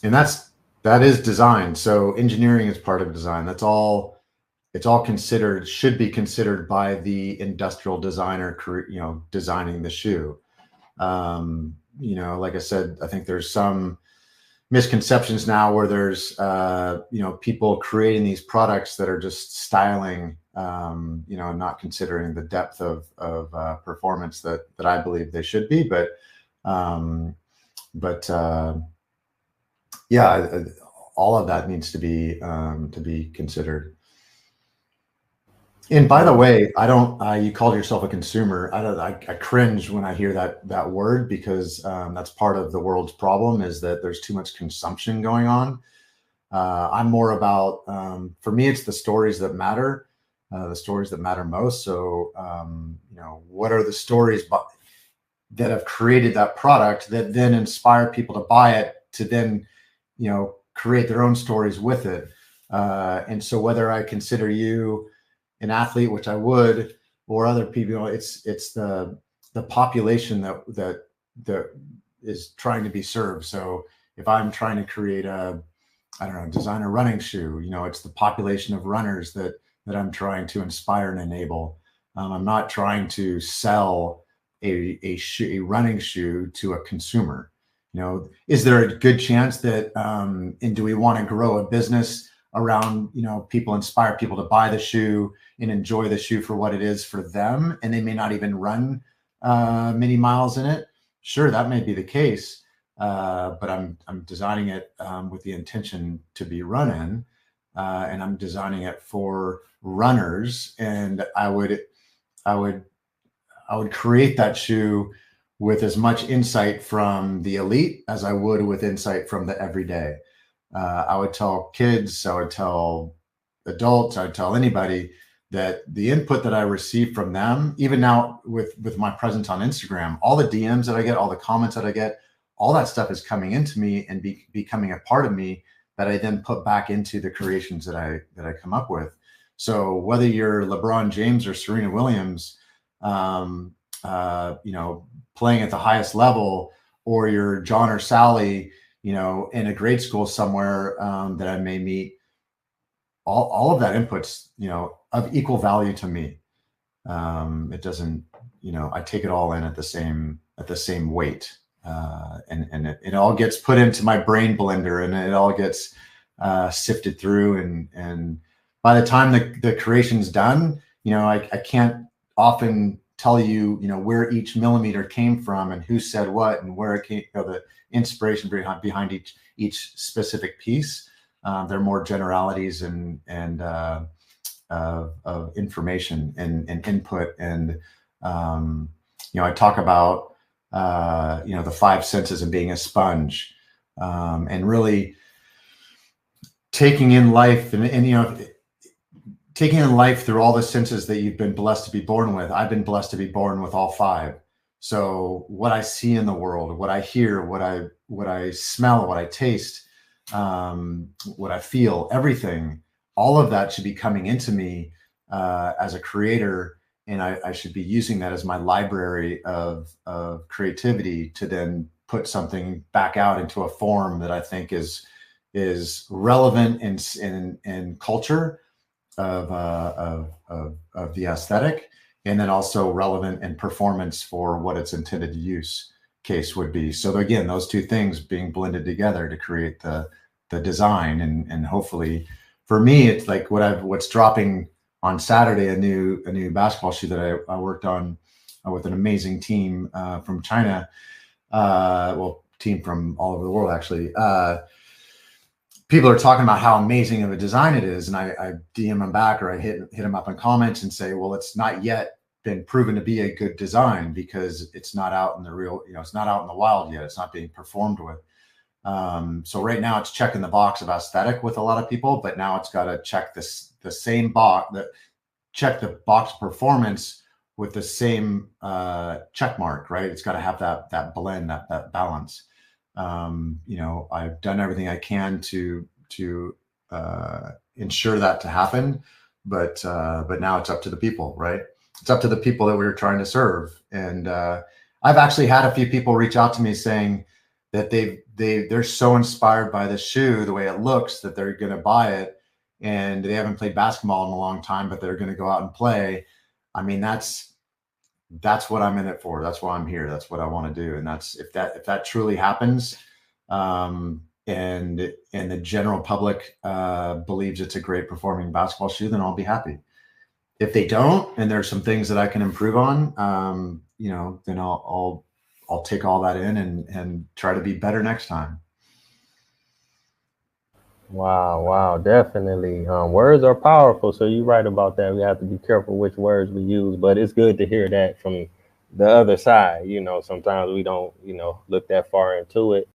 And that is design. So engineering is part of design. That's all. It's all considered, should be considered by the industrial designer, designing the shoe. Like I said, I think there's some misconceptions now where there's people creating these products that are just styling, not considering the depth of performance that I believe they should be. Um, but yeah, all of that needs to be considered. And by the Well, way, I don't. You called yourself a consumer. I don't. I cringe when I hear that word, because that's part of the world's problem, is that there's too much consumption going on. I'm more about, for me, it's the stories that matter, the stories that matter most. So, what are the stories that have created that product that then inspire people to buy it, to then, create their own stories with it. And so whether I consider you an athlete, which I would, or other people, it's the population that is trying to be served. So if I'm trying to create I don't know, design a running shoe, it's the population of runners that I'm trying to inspire and enable. I'm not trying to sell a running shoe to a consumer. Is there a good chance that, and do we want to grow a business around, people, inspire people to buy the shoe and enjoy the shoe for what it is for them, and they may not even run many miles in it? Sure, that may be the case, but I'm designing it with the intention to be run in, and I'm designing it for runners, and I would I would create that shoe with as much insight from the elite as I would with insight from the everyday. I would tell kids, I would tell adults, I would tell anybody that the input that I receive from them, even now with my presence on Instagram, all the DMs that I get, all the comments that I get, all that stuff is coming into me and becoming a part of me, that I then put back into the creations that I come up with. So whether you're LeBron James or Serena Williams, um, playing at the highest level, or you're John or Sally, in a grade school somewhere, that I may meet, all of that inputs, of equal value to me. It doesn't, I take it all in at the same weight, and it all gets put into my brain blender, and it all gets sifted through, and by the time the creation's done, I can't often tell you, where each millimeter came from and who said what and where it came, the inspiration behind each specific piece. There are more generalities of information and input, and I talk about the five senses and being a sponge, and really taking in life, and taking in life through all the senses that you've been blessed to be born with. I've been blessed to be born with all five. So what I see in the world, what I hear, what I smell, what I taste, what I feel, everything, all of that should be coming into me as a creator, and I should be using that as my library of creativity to then put something back out into a form that I think is relevant in culture of the aesthetic, and then also relevant in performance for what its intended use case would be. So again, those two things being blended together to create the design, and hopefully, for me, it's like what's dropping on Saturday, a new basketball shoe that I worked on with an amazing team from China, well, team from all over the world, actually. People are talking about how amazing of a design it is, and I DM them back, or I hit them up in comments and say, well, it's not yet been proven to be a good design because it's not out in the real, it's not out in the wild yet. It's not being performed with. So right now it's checking the box of aesthetic with a lot of people, but now it's got to check the same box, check the box performance with the same check mark, right? It's got to have that blend, that balance. I've done everything I can to ensure that to happen, but now it's up to the people, right? It's up to the people that we were trying to serve. And I've actually had a few people reach out to me saying, that they're so inspired by the shoe, the way it looks, that they're going to buy it, and they haven't played basketball in a long time, but they're going to go out and play. I mean, that's what I'm in it for. That's why I'm here. That's what I want to do. And that's, if that truly happens, and the general public believes it's a great performing basketball shoe, then I'll be happy. If they don't, and there's some things that I can improve on, then I'll take all that in and try to be better next time. Wow, definitely. Words are powerful, so you're right about that. We have to be careful which words we use, but it's good to hear that from the other side. Sometimes we don't, look that far into it.